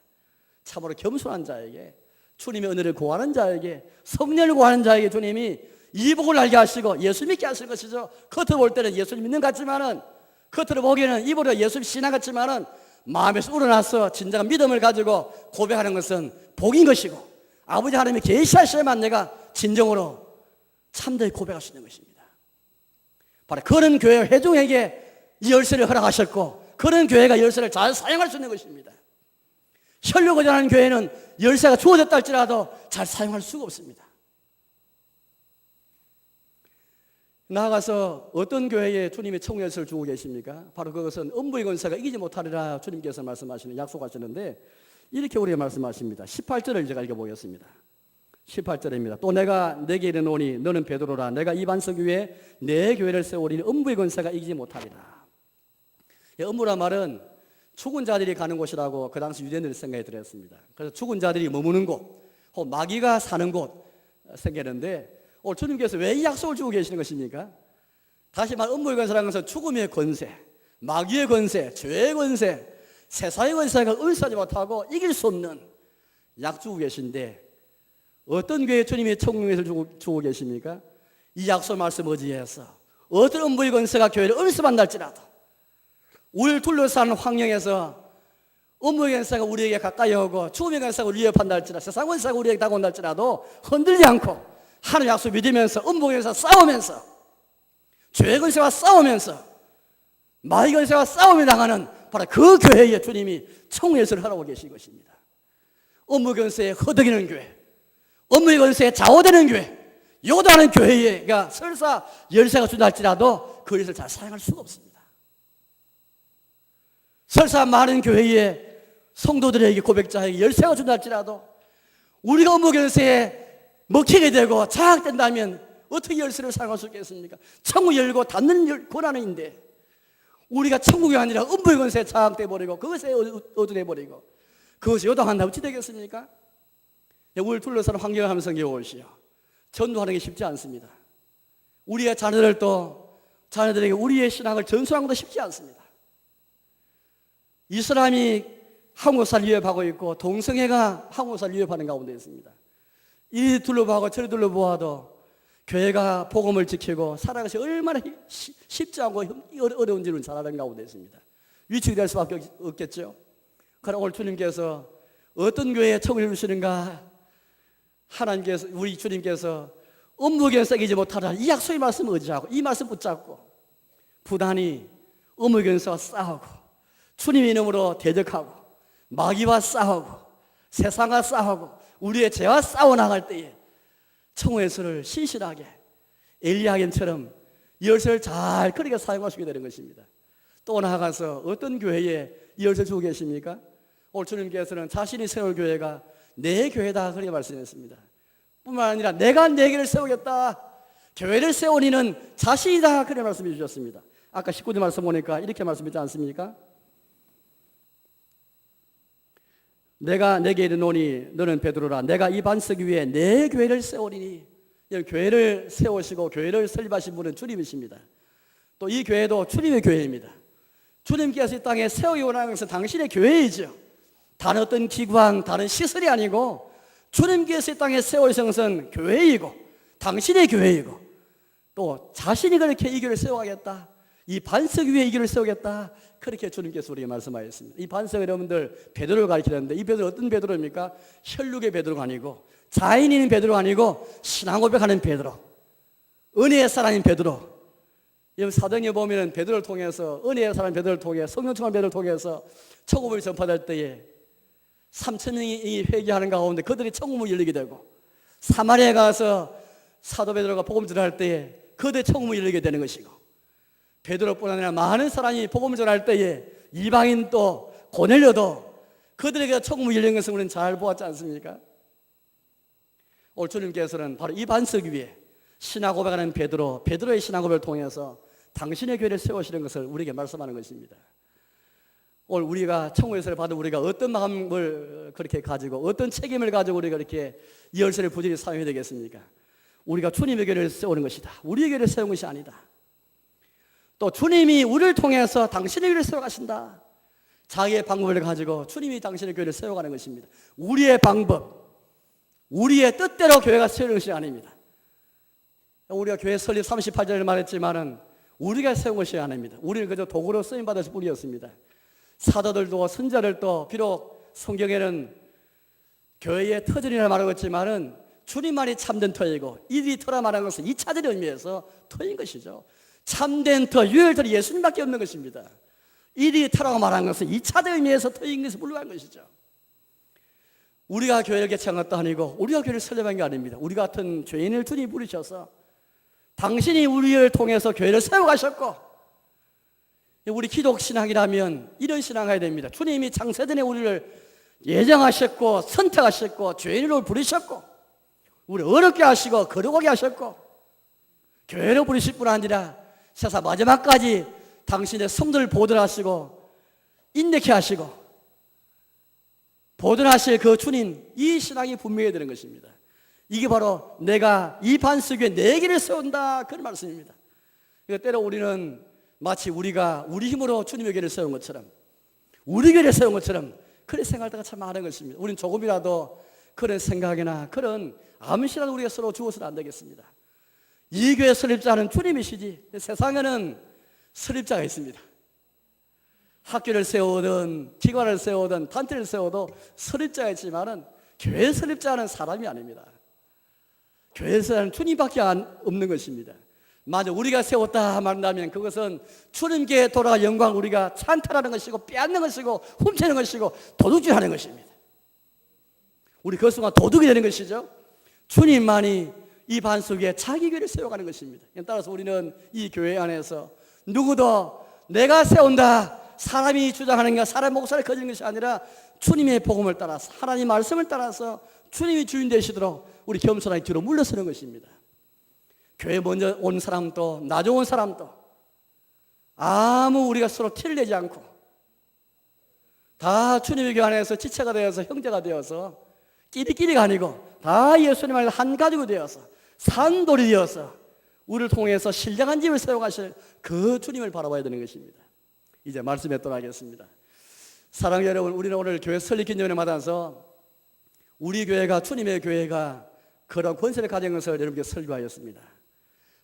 S1: 참으로 겸손한 자에게, 주님의 은혜를 구하는 자에게, 성령을 구하는 자에게 주님이 이 복을 알게 하시고 예수 믿게 하시는 것이죠. 겉으로 볼 때는 예수님 믿는 것 같지만은, 겉으로 보기에는 입으로 예수 신앙 같지만은 마음에서 우러나서 진정한 믿음을 가지고 고백하는 것은 복인 것이고, 아버지 하나님이 계시하셔야만 내가 진정으로 참되게 고백할 수 있는 것입니다. 바로 그런 교회 회중에게 이 열쇠를 허락하셨고, 그런 교회가 열쇠를 잘 사용할 수 있는 것입니다. 혈육 의존하는 교회는 열쇠가 주어졌다 할지라도 잘 사용할 수가 없습니다. 나아가서 어떤 교회에 주님이 천국 열쇠를 주고 계십니까? 바로 그것은 음부의 권세가 이기지 못하리라 주님께서 말씀하시는, 약속하시는데 이렇게 우리가 말씀하십니다. 18절을 제가 읽어보겠습니다. 18절입니다. 또 내가 내게 이르노니 너는 베드로라. 내가 이 반석 위에 내 교회를 세우리니 음부의 권세가 이기지 못하리라. 음부란 말은 죽은 자들이 가는 곳이라고 그 당시 유대인들이 생각이 들었습니다. 그래서 죽은 자들이 머무는 곳, 혹은 마귀가 사는 곳 생겼는데, 오늘 주님께서 왜 이 약속을 주고 계시는 것입니까? 다시 말 음부의 권세라는 것은 죽음의 권세, 마귀의 권세, 죄의 권세, 세상의 권세가 을사하지 못하고 이길 수 없는 약 주고 계신데, 어떤 교회에 주님이 천국의 권세를 주고 계십니까? 이 약속 말씀 의지해서 어떤 음부의 권세가 교회를 은습한달지라도, 우리를 둘러싸는 환경에서 음부의 권세가 우리에게 가까이 오고 죽음의 권세가 우리를 위협한달지라도, 세상 권세가 우리에게 다가온달지라도 흔들지 않고 하나님 약속 믿으면서 음부의 권세와 싸우면서, 죄의 권세와 싸우면서, 마귀의 권세와 싸움에 나가는 바로 그 교회에 주님이 천국의 열쇠를 하라고 계신 것입니다. 음부의 권세에 허덕이는 교회, 음부의 권세에 좌우되는 교회, 요도하는 교회가 설사 열쇠가 준다 할지라도 그 열쇠를 잘 사용할 수가 없습니다. 설사 많은 교회에 성도들에게, 고백자에게 열쇠가 준다 할지라도 우리가 음부의 권세에 먹히게 되고 장악된다면 어떻게 열쇠를 사용할 수 있겠습니까? 천국 열고 닫는 권한인데 우리가 천국이 아니라 음부의 권세에 장악돼 버리고 그것에 어두돼 버리고 그것이 요동한다면 어찌 되겠습니까? 우리를 둘러싸는 환경을 하면서 성경오시오. 전도하는 게 쉽지 않습니다. 우리의 자녀들에게 우리의 신앙을 전수하는 것도 쉽지 않습니다. 이슬람이 한국사를 위협하고 있고 동성애가 한국사를 위협하는 가운데 있습니다. 이리 둘러보고 저리 둘러보아도 교회가 복음을 지키고 살아가시 얼마나 쉽지 않고 어려운지는 잘 아는 가운데 있습니다. 위축이 될 수밖에 없겠죠. 그러나 오늘 주님께서 어떤 교회에 천국을 주시는가, 하나님께서, 우리 주님께서 업무견 썩이지 못하라 이 약속의 말씀을 의지하고 이 말씀 붙잡고 부단히 업무견서와 싸우고 주님의 이름으로 대적하고 마귀와 싸우고 세상과 싸우고 우리의 죄와 싸워나갈 때에 청후의 신실하게 엘리야겐처럼 열쇠를 잘 그렇게 사용하시게 되는 것입니다. 또 나아가서 어떤 교회에 열쇠 주고 계십니까? 오늘 주님께서는 자신이 세울 교회가 내 교회다 그렇게 말씀했습니다. 뿐만 아니라 내가 내 교회를 세우겠다, 교회를 세운 이는 자신이다 그렇게 말씀해 주셨습니다. 아까 19절 말씀 보니까 이렇게 말씀했지 않습니까? 내가 내게 이르노니 너는 베드로라, 내가 이 반석 위에 내 교회를 세우리니. 교회를 세우시고 교회를 설립하신 분은 주님이십니다. 또 이 교회도 주님의 교회입니다. 주님께서 이 땅에 세우기 원하는 것은 당신의 교회이죠. 다른 어떤 기관, 다른 시설이 아니고 주님께서 이 땅에 세우신 것은 교회이고 당신의 교회이고 또 자신이 그렇게 이 교회를 세워가겠다, 이 반석 위에 이 교회를 세우겠다 그렇게 주님께서 우리에게 말씀하셨습니다. 이 반석 여러분들 베드로를 가리키는데 이 베드로 어떤 베드로입니까? 혈육의 베드로가 아니고 자인인 베드로가 아니고 신앙 고백하는 베드로, 은혜의 사람인 베드로. 여러분 사도행전에 보면 베드로를 통해서, 은혜의 사람 베드로를 통해 성령 충만 베드로를 통해서 천국을 전파될 때에 3,000명이 회개하는 가운데 그들이 천국문이 열리게 되고, 사마리아에 가서 사도 베드로가 복음을 전할 때에 그들의 천국문이 열리게 되는 것이고, 베드로뿐 아니라 많은 사람이 복음을 전할 때에 이방인도 고넬료도 그들에게 천국문이 열린 것을 우리는 잘 보았지 않습니까? 오늘 주님께서는 바로 이 반석 위에 신앙 고백하는 베드로의 신앙 고백을 통해서 당신의 교회를 세우시는 것을 우리에게 말씀하는 것입니다. 오늘 우리가 천국에서 받은 우리가 어떤 마음을 그렇게 가지고 어떤 책임을 가지고 우리가 이렇게 이 열쇠를 부지런히 사용해야 되겠습니까? 우리가 주님의 교회를 세우는 것이다, 우리의 교회를 세우는 것이 아니다. 또 주님이 우리를 통해서 당신의 교회를 세워가신다. 자기의 방법을 가지고 주님이 당신의 교회를 세워가는 것입니다. 우리의 방법, 우리의 뜻대로 교회가 세우는 것이 아닙니다. 우리가 교회 설립 38절을 말했지만은 우리가 세운 것이 아닙니다. 우리는 그저 도구로 쓰임받았을 뿐이었습니다. 사도들도 선자들도 비록 성경에는 교회의 터전이라 말하고 있지만은 주님만이 참된 터이고 이들이 터라 말하는 것은 2차적인 의미에서 터인 것이죠. 참된 터, 유일터는 예수님밖에 없는 것입니다. 이들이 터라고 말하는 것은 2차적인 의미에서 터인 것에 불과한 것이죠. 우리가 교회를 개창한 것도 아니고 우리가 교회를 설립한 게 아닙니다. 우리 같은 죄인을 주님이 부르셔서 당신이 우리를 통해서 교회를 세워가셨고, 우리 기독 신앙이라면 이런 신앙을 해야 됩니다. 주님이 창세전에 우리를 예정하셨고 선택하셨고 죄인으로 부르셨고 우리를 어렵게 하시고 거룩하게 하셨고 교회로 부르실 뿐 아니라 세상 마지막까지 당신의 성도를 보존하시고 인내케 하시고 보존하실 그 주님, 이 신앙이 분명해야 되는 것입니다. 이게 바로 내가 이 반석 위에 내 길을 세운다 그런 말씀입니다. 때로 우리는 마치 우리가 우리 힘으로 주님의 교회를 세운 것처럼, 우리 교회를 세운 것처럼 그런 생각할 때가 참 많은 것입니다. 우리는 조금이라도 그런 생각이나 그런 암시라도 우리가 서로 주어서는 안 되겠습니다. 이 교회 설립자는 주님이시지, 세상에는 설립자가 있습니다. 학교를 세우든 기관을 세우든 단체를 세워도 설립자가 있지만은 교회 설립자는 사람이 아닙니다. 교회 설립자는 주님밖에 없는 것입니다. 만약 우리가 세웠다 말한다면 그것은 주님께 돌아가 영광 우리가 찬탈하는 것이고 빼앗는 것이고 훔치는 것이고 도둑질하는 것입니다. 우리 그 순간 도둑이 되는 것이죠. 주님만이 이 반석 위에 자기 교회를 세워가는 것입니다. 따라서 우리는 이 교회 안에서 누구도 내가 세운다, 사람이 주장하는 것, 사람 목소리를 거지는 것이 아니라 주님의 복음을 따라서 하나님 말씀을 따라서 주님이 주인 되시도록 우리 겸손하게 뒤로 물러서는 것입니다. 교회 먼저 온 사람도 나중 온 사람도 아무 우리가 서로 티를 내지 않고 다 주님의 교회 안에서 지체가 되어서 형제가 되어서 끼리끼리가 아니고 다 예수님을 한 가지고 되어서 산돌이 되어서 우리를 통해서 신령한 집을 세워가실 그 주님을 바라봐야 되는 것입니다. 이제 말씀에 떠나겠습니다. 사랑하는 여러분, 우리는 오늘 교회 설립 기념회를 맞아서 우리 교회가 주님의 교회가 그런 권세를 가진 것을 여러분께 설교하였습니다.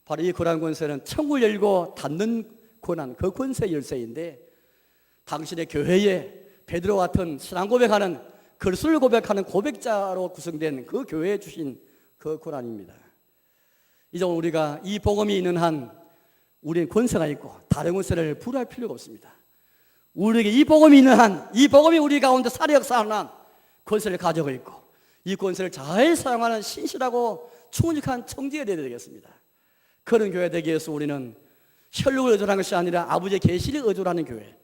S1: 바로 이 그러한 권세는 천국을 열고 닫는 권한, 그 권세 열쇠인데 당신의 교회에 베드로 같은 신앙 고백하는 글술 고백하는 고백자로 구성된 그 교회에 주신 그 권한입니다. 이제 우리가 이 복음이 있는 한 우리는 권세가 있고 다른 권세를 부여할 필요가 없습니다. 우리에게 이 복음이 있는 한, 이 복음이 우리 가운데 살아 역사하는 한 권세를 가지고 있고 이 권세를 잘 사용하는 신실하고 충직한 청지가 되어야 되겠습니다. 그런 교회 되기 위해서 우리는 혈육을 의존하는 것이 아니라 아버지의 계시를 의존하는 교회,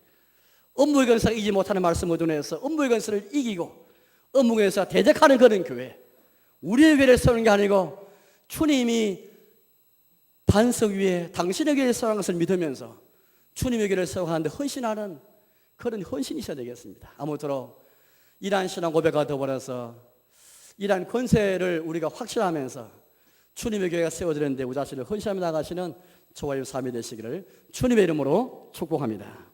S1: 업무의 권세가 이기지 못하는 말씀을 의존해서 업무의 권세를 이기고 업무의 권세가 대적하는 그런 교회, 우리의 교회를 세우는 게 아니고 주님이 반석 위에 당신의 교회를 세우는 것을 믿으면서 주님의 교회를 세워가는데 헌신하는 그런 헌신이셔야 되겠습니다. 아무쪼록 이러한 신앙 고백과 더불어서 이러한 권세를 우리가 확신하면서 주님의 교회가 세워지는데 우리 자신을 헌신하며 나가시는 저와의 삶이 되시기를 주님의 이름으로 축복합니다.